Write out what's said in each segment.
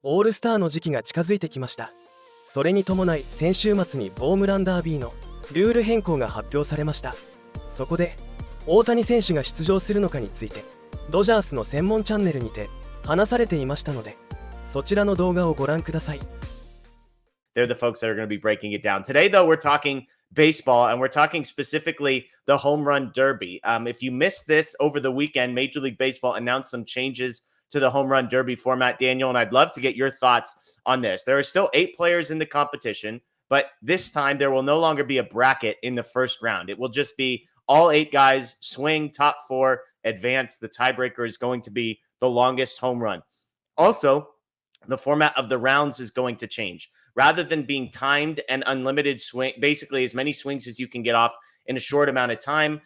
オールスターの時期が近づいてきました。それに伴い先週末にホームランダービーのルール変更が発表されました。そこで大谷選手が出場するのかについてドジャースの専門チャンネルにて話されていましたので、そちらの動画をご覧ください。 They're the folks that are going to be breaking it down. Today, though, we're talking baseball, and we're talking specifically the home run derby. If you missed this over the weekend, Major League Baseball announced some changes to the home run derby format, Daniel, and I'd love to get your thoughts on this. There are still 8 players in the competition, but this time there will no longer be a bracket in the first round. It will just be all 8 guys swing, top 4 advance. The tiebreaker is going to be the longest home run. Also, the format of the rounds is going to change. Rather than being timed and unlimited swing, basically as many swings as you can get off in a short amount of time,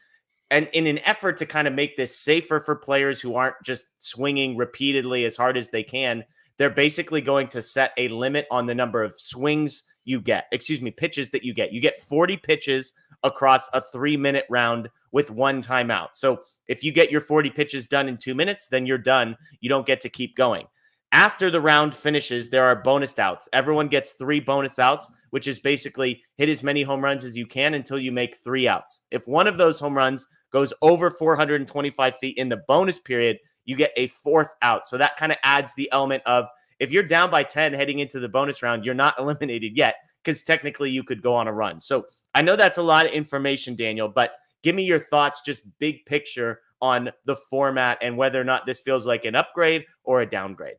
and in an effort to kind of make this safer for players who aren't just swinging repeatedly as hard as they can, they're basically going to set a limit on the number of swings you get. Pitches that you get. You get 40 pitches across a 3-minute round with 1 timeout. So if you get your 40 pitches done in 2 minutes, then you're done. You don't get to keep going. After the round finishes, there are bonus outs. Everyone gets 3 bonus outs, which is basically hit as many home runs as you can until you make 3 outs. If one of those home runs goes over 425 feet in the bonus period, you get a 4th out. So that kind of adds the element of, if you're down by 10 heading into the bonus round, you're not eliminated yet, because technically you could go on a run. So I know that's a lot of information, Daniel, but give me your thoughts, just big picture on the format and whether or not this feels like an upgrade or a downgrade.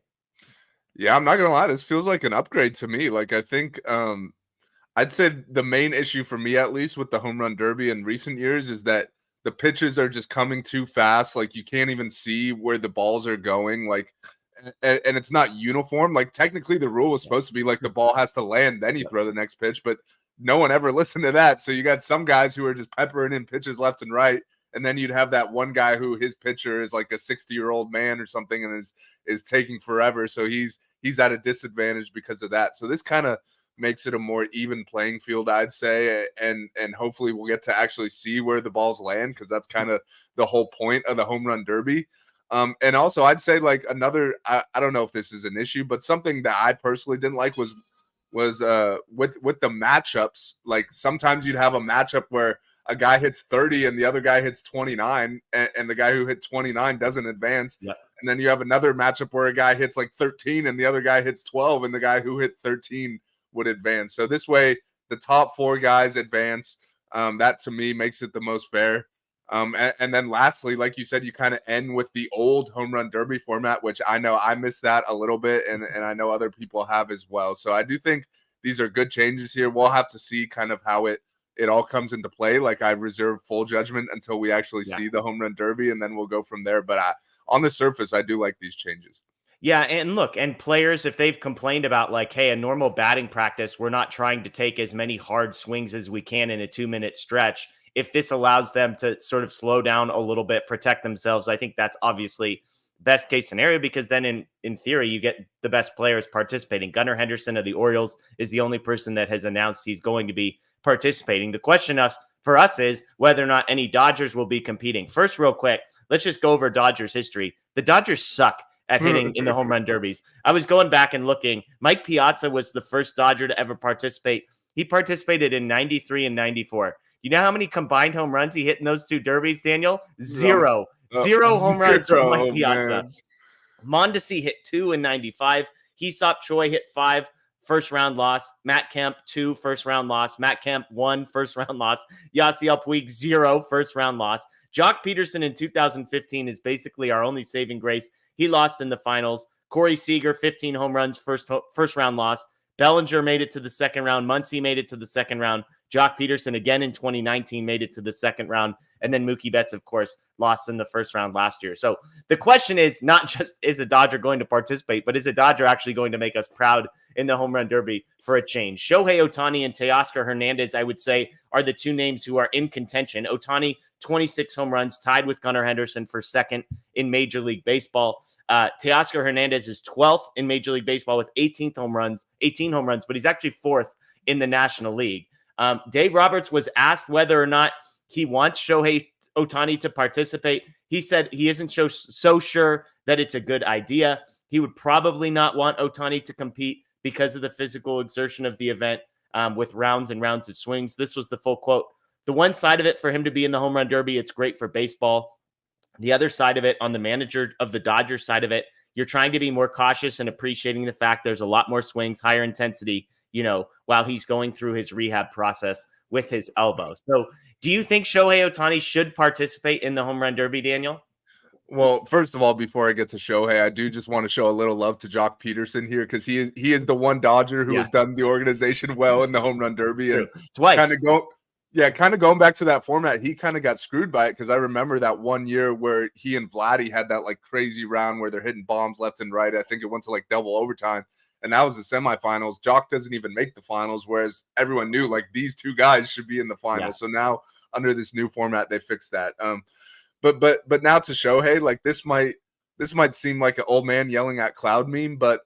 Yeah, I'm not gonna lie, this feels like an upgrade to me. Like, I think I'd say the main issue for me, at least with the home run derby in recent years, is that the pitches are just coming too fast. Like, you can't even see where the balls are going. Like, and it's not uniform. Like, technically the rule was supposed to be like the ball has to land, then you throw the next pitch, but no one ever listened to that. So you got some guys who are just peppering in pitches left and right. And then you'd have that one guy who his pitcher is like a 60-year-old man or something and is taking forever. So he's at a disadvantage because of that. So this kind of makes it a more even playing field, I'd say. And hopefully we'll get to actually see where the balls land, because that's kind of the whole point of the home run derby. And also I'd say, like, another, I don't know if this is an issue, but something that I personally didn't like was with the matchups. Like, sometimes you'd have a matchup where a guy hits 30 and the other guy hits 29, and the guy who hit 29 doesn't advance. Yeah. And then you have another matchup where a guy hits like 13 and the other guy hits 12, and the guy who hit 13 would advance. So this way, the top 4 guys advance. That to me makes it the most fair. And then lastly, like you said, you kind of end with the old home run derby format, which I know I miss that a little bit, and I know other people have as well. So I do think these are good changes here. We'll have to see kind of how it all comes into play. Like, I reserve full judgment until we actually see the home run derby, and then we'll go from there. But on the surface, I do like these changes. Yeah, and look, and players, if they've complained about, like, hey, a normal batting practice, we're not trying to take as many hard swings as we can in a 2-minute stretch. If this allows them to sort of slow down a little bit, protect themselves, I think that's obviously best case scenario, because then in theory, you get the best players participating. Gunnar Henderson of the Orioles is the only person that has announced he's going to be participating. The question for us is whether or not any Dodgers will be competing. First, real quick, let's just go over Dodgers history. The Dodgers suck at hitting in the home run derbies. I was going back and looking. Mike Piazza was the first Dodger to ever participate. He participated in 93 and 94. You know how many combined home runs he hit in those 2 derbies, Daniel? Zero. Zero home runs from Mike Piazza. Mondesi hit 2 in 95. Heesop Choi hit 5. First-round loss. Matt Kemp, 2 first-round loss. Matt Kemp, 1 first-round loss. Yasiel Puig, 0 first-round loss. Jock Peterson in 2015 is basically our only saving grace. He lost in the finals. Corey Seager, 15 home runs, first-round loss. Bellinger made it to the second round. Muncy made it to the second round. Jock Peterson, again in 2019, made it to the second round. And then Mookie Betts, of course, lost in the first round last year. So the question is not just, is a Dodger going to participate, but is a Dodger actually going to make us proud in the home run derby for a change? Shohei Ohtani and Teoscar Hernandez, I would say, are the 2 names who are in contention. Ohtani, 26 home runs, tied with Gunnar Henderson for second in Major League Baseball. Teoscar Hernandez is 12th in Major League Baseball with 18 home runs, but he's actually 4th in the National League. Dave Roberts was asked whether or not he wants Shohei Ohtani to participate. He said he isn't so sure that it's a good idea. He would probably not want Ohtani to compete because of the physical exertion of the event with rounds and rounds of swings. This was the full quote. The one side of it, for him to be in the home run derby, it's great for baseball. The other side of it, on the manager of the Dodgers side of it, you're trying to be more cautious and appreciating the fact there's a lot more swings, higher intensity, while he's going through his rehab process with his elbow. So do you think Shohei Ohtani should participate in the home run derby, Daniel? Well, first of all, before I get to Shohei, I do just want to show a little love to Jock Peterson here, because he is the one Dodger who has done the organization well in the home run derby. True. And Twice. kind of going back to that format, he kind of got screwed by it, because I remember that one year where he and Vladdy had that like crazy round where they're hitting bombs left and right. I think it went to like double overtime, and that was the semifinals. Jock doesn't even make the finals, whereas everyone knew like these two guys should be in the finals. So now under this new format, they fixed that. But now to Shohei, like this might seem like an old man yelling at cloud meme, but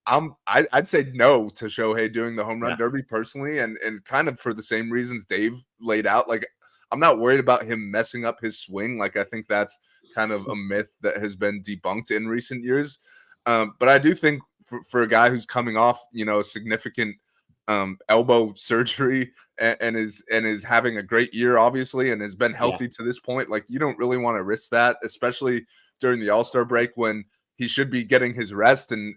I'd say no to Shohei doing the home run derby personally, and kind of for the same reasons Dave laid out. Like, I'm not worried about him messing up his swing. Like, I think that's kind of a myth that has been debunked in recent years. But I do think for a guy who's coming off, a significant elbow surgery and is having a great year, obviously, and has been healthy to this point, like, you don't really want to risk that, especially during the All-Star break when he should be getting his rest and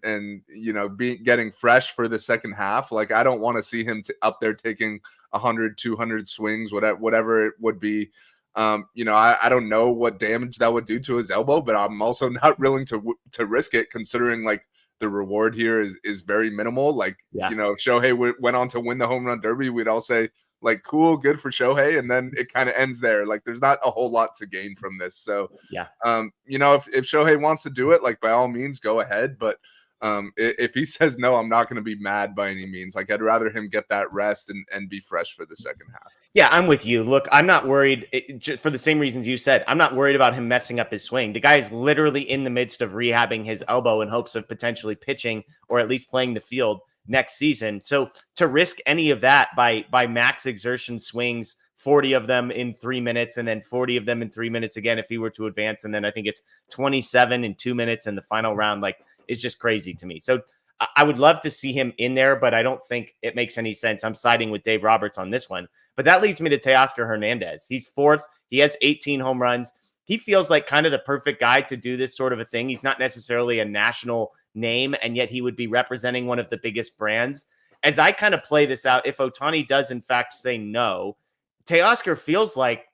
getting fresh for the second half. Like, I don't want to see him up there taking 100, 200 swings, whatever it would be. I don't know what damage that would do to his elbow, but I'm also not willing to risk it, considering like the reward here is very minimal. Like, if Shohei went on to win the home run derby, we'd all say like, cool, good for Shohei. And then it kind of ends there. Like, there's not a whole lot to gain from this. So, if Shohei wants to do it, like, by all means, go ahead. But if he says no, I'm not going to be mad by any means. Like, I'd rather him get that rest and be fresh for the second half. Yeah, I'm with you. Look, I'm not worried just for the same reasons you said. I'm not worried about him messing up his swing. The guy is literally in the midst of rehabbing his elbow in hopes of potentially pitching or at least playing the field next season. So to risk any of that by max exertion swings, 40 of them in 3 minutes and then 40 of them in 3 minutes again if he were to advance, and then I think it's 27 in 2 minutes in the final round, like, it's just crazy to me. So I would love to see him in there, but I don't think it makes any sense. I'm siding with Dave Roberts on this one. But that leads me to Teoscar Hernandez. He's fourth. He has 18 home runs. He feels like kind of the perfect guy to do this sort of a thing. He's not necessarily a national name, and yet he would be representing one of the biggest brands. As I kind of play this out, if Ohtani does in fact say no, Teoscar feels like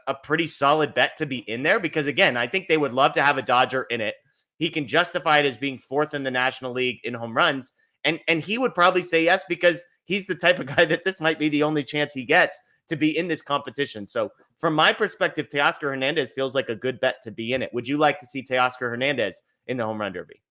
a pretty solid bet to be in there, because again, I think they would love to have a Dodger in it. He can justify it as being fourth in the National League in home runs. And he would probably say yes, because he's the type of guy that this might be the only chance he gets to be in this competition. So from my perspective, Teoscar Hernandez feels like a good bet to be in it. Would you like to see Teoscar Hernandez in the home run derby?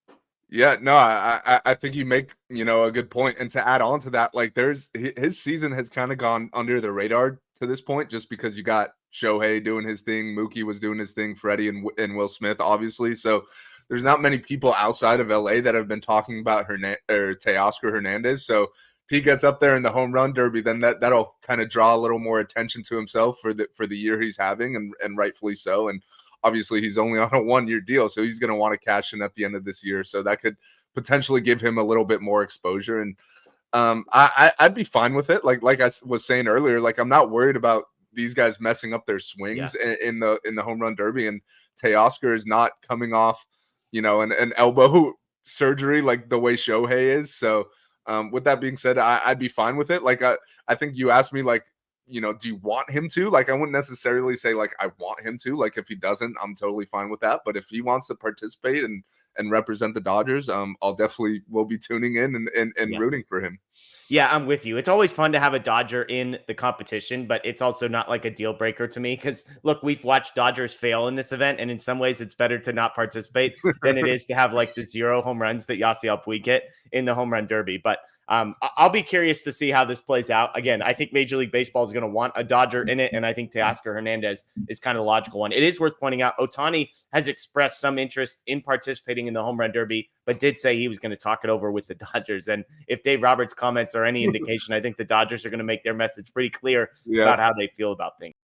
Yeah, no, I think you make, a good point. And to add on to that, like, his season has kind of gone under the radar to this point, just because you got Shohei doing his thing, Mookie was doing his thing, Freddie and Will Smith, obviously. So there's not many people outside of LA that have been talking about Teoscar Hernandez. So if he gets up there in the home run derby, then that'll kind of draw a little more attention to himself for the year he's having, and rightfully so. And obviously he's only on a 1-year deal, so he's going to want to cash in at the end of this year. So that could potentially give him a little bit more exposure. And I'd be fine with it. Like I was saying earlier, like, I'm not worried about these guys messing up their swings in the home run derby. And Teoscar is not coming off, an elbow surgery like the way Shohei is. So with that being said, I'd be fine with it. Like, I think you asked me, like, do you want him to? Like, I wouldn't necessarily say, like, I want him to. Like, if he doesn't, I'm totally fine with that. But if he wants to participate and represent the Dodgers, I'll definitely will be tuning in and rooting for him. Yeah, I'm with you. It's always fun to have a Dodger in the competition, but it's also not like a deal breaker to me, because look, we've watched Dodgers fail in this event, and in some ways it's better to not participate than it is to have like the 0 home runs that Yasiel Puig hit in the home run derby. But I'll be curious to see how this plays out. Again, I think Major League Baseball is going to want a Dodger in it, and I think Teoscar Hernandez is kind of the logical one. It is worth pointing out, Ohtani has expressed some interest in participating in the home run derby, but did say he was going to talk it over with the Dodgers. And if Dave Roberts' comments are any indication, I think the Dodgers are going to make their message pretty clear about how they feel about things.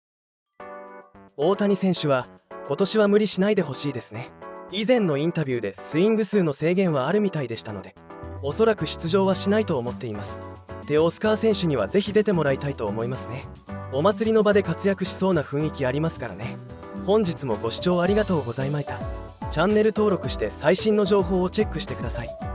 大谷選手は今年は無理しないでほしいですね。以前のインタビューでスイング数の制限はあるみたいでしたので、おそらく出場はしないと思っています。テオスカー選手にはぜひ出てもらいたいと思いますね。お祭りの場で活躍しそうな雰囲気ありますからね。本日もご視聴ありがとうございました。チャンネル登録して最新の情報をチェックしてください。